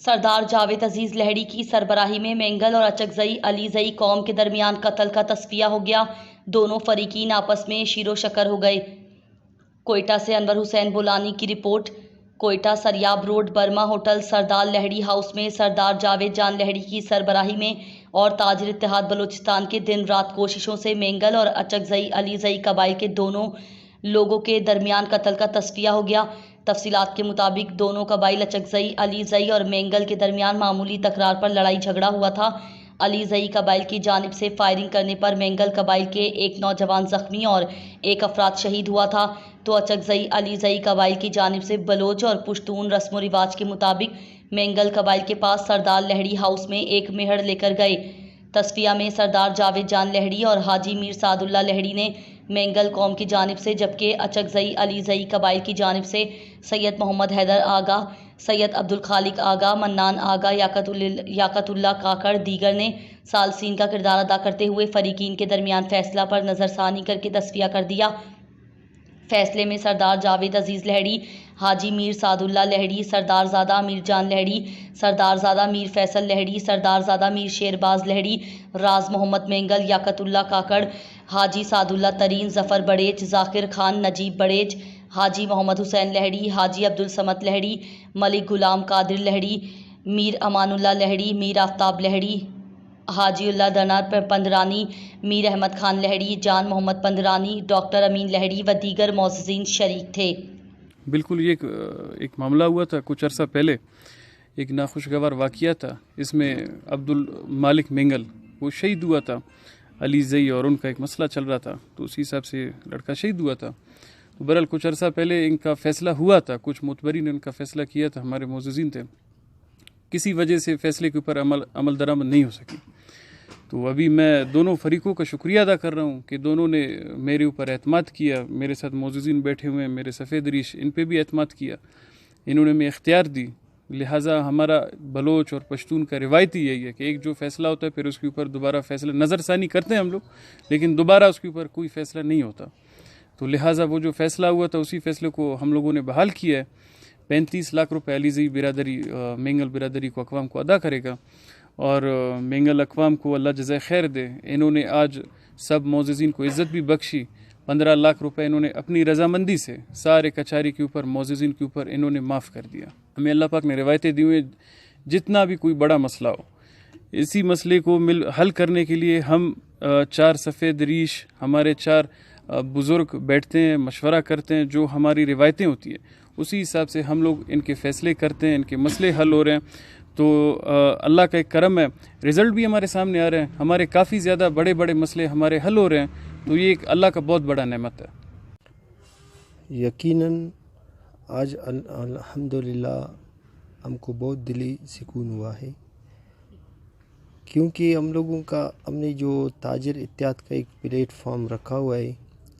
سردار جاوید عزیز لہڑی کی سربراہی میں مینگل اور اچکزئی علیزئی قوم کے درمیان قتل کا تصفیہ ہو گیا۔ دونوں فریقین آپس میں شیر و شکر ہو گئے۔ کوئٹہ سے انور حسین بولانی کی report. Quetta Sariab road Burma hotel سردار لہڑی ہاؤس میں سردار جاوید جان لہڑی کی سربراہی میں اور تاجر اتحاد بلوچستان کے دن رات کوششوں سے مینگل اور اچکزئی علیزئی قبائل کے دونوں لوگوں کے درمیان قتل کا تصفیہ ہو گیا۔ تفصیلات کے مطابق دونوں قبائل اچکزئی علیزئی اور مینگل کے درمیان معمولی تکرار پر لڑائی جھگڑا ہوا تھا۔ علیزئی قبائل کی جانب سے فائرنگ کرنے پر مینگل قبائل کے ایک نوجوان زخمی اور ایک افراد شہید ہوا تھا، تو اچکزئی علیزئی قبائل کی جانب سے بلوچ اور پشتون رسم و رواج کے مطابق مینگل قبائل کے پاس سردار لہڑی ہاؤس میں ایک مہر لے کر گئے۔ تصفیہ میں سردار جاوید جان لہڑی اور حاجی میر سعد اللہ لہڑی نے مینگل قوم کی جانب سے، جبکہ اچکزئی علیزئی قبائل کی جانب سے سید محمد حیدر آغا، سید عبدالخالق آغا، منان آغا، یاقت اللہ کاکڑ دیگر نے ثالثین کا کردار ادا کرتے ہوئے فریقین کے درمیان فیصلہ پر نظر ثانی کر کے تصفیہ کر دیا۔ فیصلے میں سردار جاوید عزیز لہڑی، حاجی میر سعد اللہ لہڑی، سردار زادہ میر جان لہڑی، سردار زادہ میر فیصل لہڑی، سردار زادہ میر شیرباز لہڑی، راز محمد مینگل، یاقت اللہ کاکڑ، حاجی سعد اللہ ترین، ظفر بڑیچ، ذاکر خان، نجیب بڑیچ، حاجی محمد حسین لہڑی، حاجی عبدالصمد لہڑی، ملک غلام قادر لہڑی، میر امان اللہ لہڑی، میر آفتاب لہڑی، حاجی اللہ دنا پندرانی، میر احمد خان لہڑی، جان محمد پندرانی، ڈاکٹر امین لہڑی و دیگر معززین شریک تھے۔ بالکل یہ ایک معاملہ ہوا تھا کچھ عرصہ پہلے، ایک ناخوشگوار واقعہ تھا۔ اس میں عبد المالک مینگل وہ شہید ہوا تھا، علیزئی اور ان کا ایک مسئلہ چل رہا تھا، تو اسی حساب سے لڑکا شہید ہوا تھا۔ تو بہرحال کچھ عرصہ پہلے ان کا فیصلہ ہوا تھا، کچھ معتبرین نے ان کا فیصلہ کیا تھا، ہمارے معززین تھے، کسی وجہ سے فیصلے کے اوپر عمل درآمد نہیں ہو سکی۔ تو ابھی میں دونوں فریقوں کا شکریہ ادا کر رہا ہوں کہ دونوں نے میرے اوپر اعتماد کیا، میرے ساتھ معززین بیٹھے ہوئے ہیں، میرے سفید ریش، ان پہ بھی اعتماد کیا، انہوں نے میں اختیار دی۔ لہٰذا ہمارا بلوچ اور پشتون کا روایتی یہی ہے کہ ایک جو فیصلہ ہوتا ہے پھر اس کے اوپر دوبارہ فیصلہ نظر ثانی کرتے ہیں ہم لوگ، لیکن دوبارہ اس کے اوپر کوئی فیصلہ نہیں ہوتا۔ تو لہٰذا وہ جو فیصلہ ہوا تھا اسی فیصلے کو ہم لوگوں نے بحال کیا ہے۔ 35 لاکھ روپے علیزئی برادری مینگل برادری کو اقوام کو ادا کرے گا، اور مینگل اقوام کو اللہ جزائے خیر دے، انہوں نے آج سب معززین کو عزت بھی بخشی۔ 15 لاکھ روپے انہوں نے اپنی رضامندی سے سارے کچہری کے اوپر معززین کے اوپر انہوں نے معاف کر دیا۔ ہمیں اللہ پاک نے روایتیں دی ہوئے، جتنا بھی کوئی بڑا مسئلہ ہو، اسی مسئلے کو حل کرنے کے لیے ہم 4 سفید ریش، ہمارے 4 بزرگ بیٹھتے ہیں، مشورہ کرتے ہیں، جو ہماری روایتیں ہوتی ہیں اسی حساب سے ہم لوگ ان کے فیصلے کرتے ہیں، ان کے مسئلے حل ہو رہے ہیں۔ تو اللہ کا ایک کرم ہے، رزلٹ بھی ہمارے سامنے آ رہے ہیں، ہمارے کافی زیادہ بڑے بڑے مسئلے ہمارے حل ہو رہے ہیں، تو یہ ایک اللہ کا بہت بڑا نعمت ہے۔ یقیناً آج الحمدللہ ہم کو بہت دلی سکون ہوا ہے، کیونکہ ہم نے جو تاجر اتحاد کا ایک پلیٹ فارم رکھا ہوا ہے،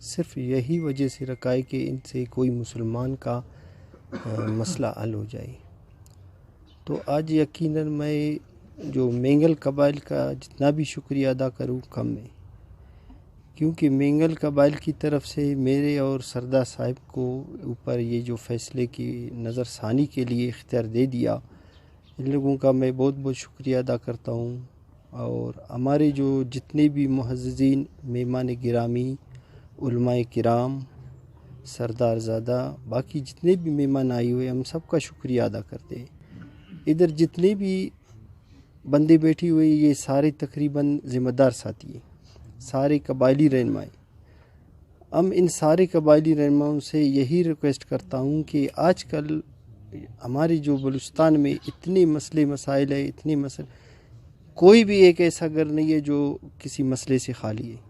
صرف یہی وجہ سے رکھا ہے کہ ان سے کوئی مسلمان کا مسئلہ حل ہو جائے۔ تو آج یقیناً میں جو مینگل قبائل کا جتنا بھی شکریہ ادا کروں کم ہے، کیونکہ مینگل قبائل کی طرف سے میرے اور سردار صاحب کو اوپر یہ جو فیصلے کی نظر ثانی کے لیے اختیار دے دیا، ان لوگوں کا میں بہت بہت شکریہ ادا کرتا ہوں۔ اور ہمارے جو جتنے بھی معززین، مہمان گرامی، علماء کرام، سردار زادہ، باقی جتنے بھی مہمان آئے ہوئے، ہم سب کا شکریہ ادا کرتے ہیں۔ ادھر جتنے بھی بندے بیٹھی ہوئے یہ سارے تقریباً ذمہ دار ساتھی ہیں، سارے قبائلی رہنما۔ ہم ان سارے قبائلی رہنماؤں سے یہی ریکویسٹ کرتا ہوں کہ آج کل ہمارے جو بلوچستان میں اتنے مسئلے مسائل ہیں، اتنے مسئلے، کوئی بھی ایک ایسا گھر نہیں ہے جو کسی مسئلے سے خالی ہے۔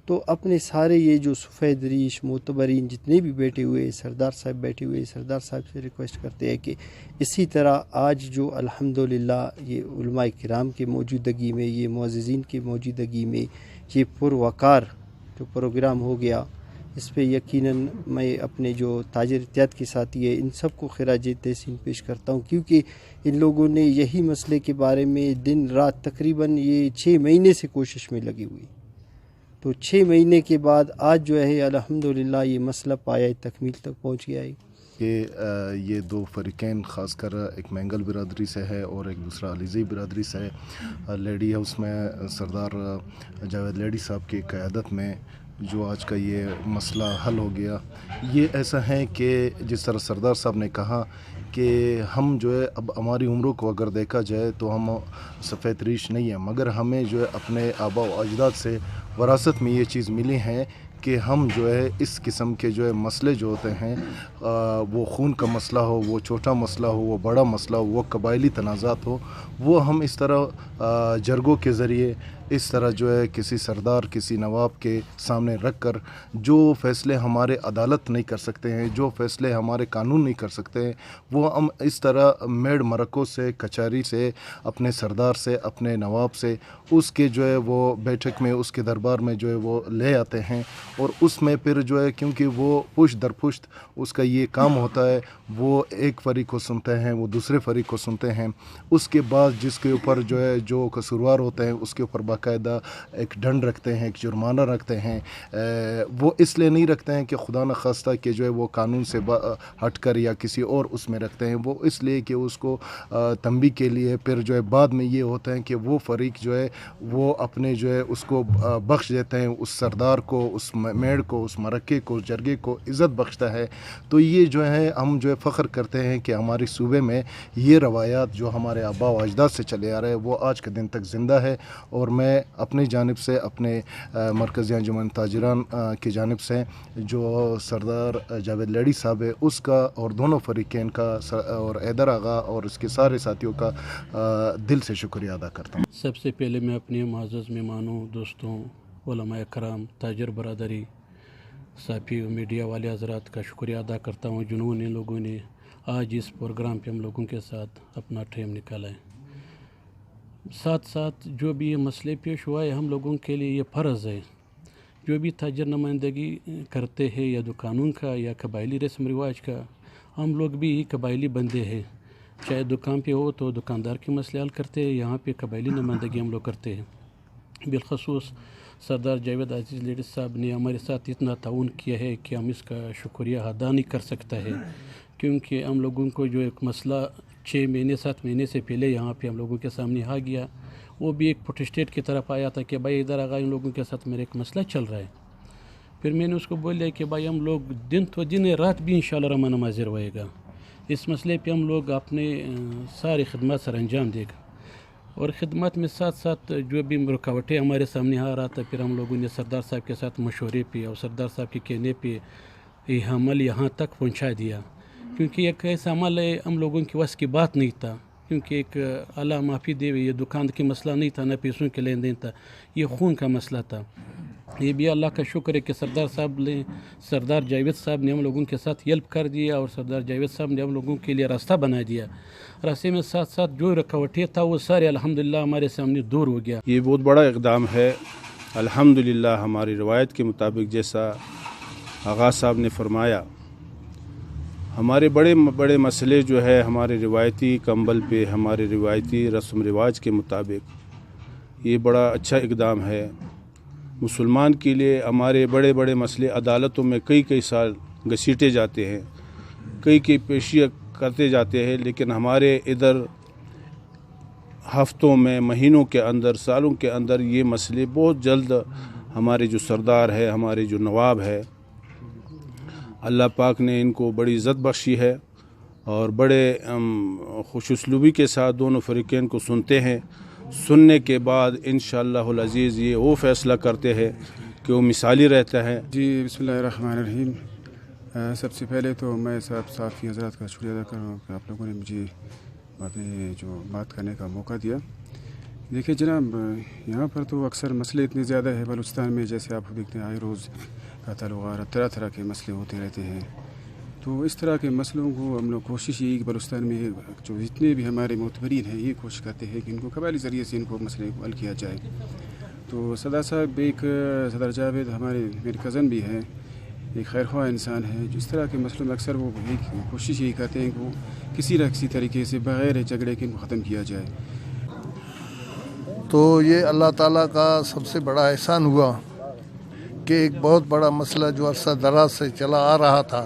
تو اپنے سارے یہ جو سفید ریش معتبرین جتنے بھی بیٹھے ہوئے، سردار صاحب بیٹھے ہوئے، سردار صاحب سے ریکویسٹ کرتے ہیں کہ اسی طرح آج جو الحمدللہ یہ علماء کرام کی موجودگی میں، یہ معززین کی موجودگی میں یہ پروقار جو پروگرام ہو گیا، اس پہ یقیناً میں اپنے جو تاجر اتحاد کے ساتھی ہیں ان سب کو خراج تحسین پیش کرتا ہوں، کیونکہ ان لوگوں نے یہی مسئلے کے بارے میں دن رات تقریباً یہ 6 مہینے سے کوشش میں لگی ہوئی۔ تو 6 مہینے کے بعد آج جو ہے الحمدللہ یہ مسئلہ پایہ تکمیل تک پہنچ گیا ہے۔ کہ یہ دو فریقین خاص کر ایک مینگل برادری سے ہے اور ایک دوسرا علیزئی برادری سے ہے، لیڈی ہاؤس میں سردار جاوید لیڈی صاحب کی قیادت میں جو آج کا یہ مسئلہ حل ہو گیا، یہ ایسا ہے کہ جس طرح سردار صاحب نے کہا کہ ہم جو ہے اب ہماری عمروں کو اگر دیکھا جائے تو ہم سفید ریش نہیں ہیں، مگر ہمیں جو ہے اپنے آباء و اجداد سے وراثت میں یہ چیز ملی ہیں کہ ہم جو ہے اس قسم کے جو ہے مسئلے جو ہوتے ہیں، وہ خون کا مسئلہ ہو، وہ چھوٹا مسئلہ ہو، وہ بڑا مسئلہ ہو، وہ قبائلی تنازعات ہو، وہ ہم اس طرح جرگوں کے ذریعے اس طرح جو ہے کسی سردار کسی نواب کے سامنے رکھ کر جو فیصلے ہمارے عدالت نہیں کر سکتے ہیں، جو فیصلے ہمارے قانون نہیں کر سکتے ہیں، وہ ہم اس طرح میڑ مرکوں سے کچہری سے اپنے سردار سے اپنے نواب سے اس کے جو ہے وہ بیٹھک میں اس کے دربار میں جو ہے وہ لے آتے ہیں، اور اس میں پھر جو ہے کیونکہ وہ پشت در پشت اس کا یہ کام ہوتا ہے، وہ ایک فریق کو سنتے ہیں، وہ دوسرے فریق کو سنتے ہیں، اس کے بعد جس کے اوپر جو ہے جو قصوروار ہوتے ہیں اس کے اوپر باقاعدہ ایک ڈنڈ رکھتے ہیں، ایک جرمانہ رکھتے ہیں۔ وہ اس لیے نہیں رکھتے ہیں کہ خدا نخواستہ کہ جو ہے وہ قانون سے ہٹ کر یا کسی اور اس میں رکھتے ہیں، وہ اس لیے کہ اس کو تنبیہ کے لیے پھر جو ہے بعد میں یہ ہوتا ہے کہ وہ فریق جو ہے وہ اپنے جو ہے اس کو بخش دیتے ہیں، اس سردار کو، اس میڑ کو، اس مرکے کو، اس جرگے کو عزت بخشتا ہے۔ تو یہ جو ہے ہم جو ہے فخر کرتے ہیں کہ ہمارے صوبے میں یہ روایات جو ہمارے آباء و اجداد سے چلے آ رہے ہیں وہ آج کے دن تک زندہ ہے، اور میں اپنی جانب سے اپنے مرکزی انجمن تاجران کی جانب سے جو سردار جاوید لیڈی صاحب ہے اس کا اور دونوں فریقین کا اور حیدر آغا اور اس کے سارے ساتھیوں کا دل سے شکریہ ادا کرتا ہوں۔ سب سے پہلے میں اپنے معزز مہمانوں، دوستوں، علماء کرام، تاجر برادری، صحافی و میڈیا والے حضرات کا شکریہ ادا کرتا ہوں جنہوں نے لوگوں نے آج اس پروگرام پہ ہم لوگوں کے ساتھ اپنا ٹائم نکالا ہے۔ ساتھ ساتھ جو بھی یہ مسئلے پیش ہوا ہے ہم لوگوں کے لیے یہ فرض ہے، جو بھی تاجر نمائندگی کرتے ہیں یا تو قانون کا یا قبائلی رسم رواج کا، ہم لوگ بھی قبائلی بندے ہیں، چاہے دکان پہ ہو تو دکاندار کے مسئلے حل کرتے ہیں، یہاں پہ قبائلی نمائندگی ہم لوگ کرتے ہیں۔ بالخصوص سردار جاوید عزیز لیڈی صاحب نے ہمارے ساتھ اتنا تعاون کیا ہے کہ ہم اس کا شکریہ ادا نہیں کر سکتا ہے، کیونکہ ہم لوگوں کو جو ایک مسئلہ 6 مہینے 7 مہینے سے پہلے یہاں پہ ہم لوگوں کے سامنے آ گیا، وہ بھی ایک پروٹیسٹیٹ کی طرف آیا تھا کہ بھائی ادھر آگا ان لوگوں کے ساتھ میرا ایک مسئلہ چل رہا ہے۔ پھر میں نے اس کو بول دیا کہ بھائی ہم لوگ دن تو دن رات بھی انشاءاللہ رحمٰن حاضر ہوئے گا، اس مسئلے پہ ہم لوگ اپنے ساری خدمات سر انجام دے گا، اور خدمات میں ساتھ ساتھ جو بھی رکاوٹیں ہمارے سامنے آ رہا تھا پھر ہم لوگوں نے سردار صاحب کے ساتھ مشورے پہ اور سردار صاحب کے کہنے پہ یہ عمل یہاں تک پہنچا دیا، کیونکہ ایک ایسا عمل ہے ہم لوگوں کی وس کی بات نہیں تھا، کیونکہ ایک اللہ معافی دے یہ دکان کی مسئلہ نہیں تھا، نہ پیسوں کے لین دین تھا، یہ خون کا مسئلہ تھا۔ یہ بھی اللہ کا شکر ہے کہ سردار جاوید صاحب نے ہم لوگوں کے ساتھ ہیلپ کر دیا، اور سردار جاوید صاحب نے ہم لوگوں کے لیے راستہ بنا دیا، راستے میں ساتھ ساتھ جو رکاوٹیں تھا وہ سارے الحمدللہ ہمارے سامنے دور ہو گیا۔ یہ بہت بڑا اقدام ہے الحمدللہ، ہماری روایت کے مطابق جیسا آغا صاحب نے فرمایا، ہمارے بڑے بڑے مسئلے جو ہے ہمارے روایتی کمبل پہ، ہمارے روایتی رسم رواج کے مطابق یہ بڑا اچھا اقدام ہے۔ مسلمان کے لیے ہمارے بڑے بڑے مسئلے عدالتوں میں کئی سال گھسیٹے جاتے ہیں، کئی پیشیاں کرتے جاتے ہیں، لیکن ہمارے ادھر ہفتوں میں، مہینوں کے اندر، سالوں کے اندر یہ مسئلے بہت جلد ہمارے جو سردار ہے، ہمارے جو نواب ہے، اللہ پاک نے ان کو بڑی عزت بخشی ہے اور بڑے خوش اسلوبی کے ساتھ دونوں فریقین کو سنتے ہیں۔ سننے کے بعد انشاءاللہ العزیز یہ وہ فیصلہ کرتے ہیں کہ وہ مثالی رہتا ہے۔ جی بسم اللہ الرحمن الرحیم۔ سب سے پہلے تو میں سب صحافی حضرات کا شکریہ ادا کر رہا ہوں کہ آپ لوگوں نے مجھے اپنے جو بات کرنے کا موقع دیا۔ دیکھیے جناب، یہاں پر تو اکثر مسئلے اتنے زیادہ ہیں بلوچستان میں، جیسے آپ دیکھتے ہیں آئے روز قتل وغیرہ طرح کے مسئلے ہوتے رہتے ہیں، تو اس طرح کے مسئلوں کو ہم لوگ کوشش یہ کہ بلوچستان میں جو جتنے بھی ہمارے معتبرین ہیں یہ کوشش کرتے ہیں کہ ان کو قبائلی ذریعے سے ان کو مسئلے کو حل کیا جائے۔ تو سردار صاحب ایک سردار جاوید ہمارے میرے کزن بھی ہیں، ایک خیر خواہ انسان ہے، جو اس طرح کے مسئلوں میں اکثر وہ کوشش یہی کرتے ہیں کہ وہ کسی نہ کسی طریقے سے بغیر جھگڑے کے ان کو ختم کیا جائے۔ تو یہ اللہ تعالیٰ کا سب سے بڑا احسان ہوا کہ ایک بہت بڑا مسئلہ جو عرصہ دراز سے چلا آ رہا تھا،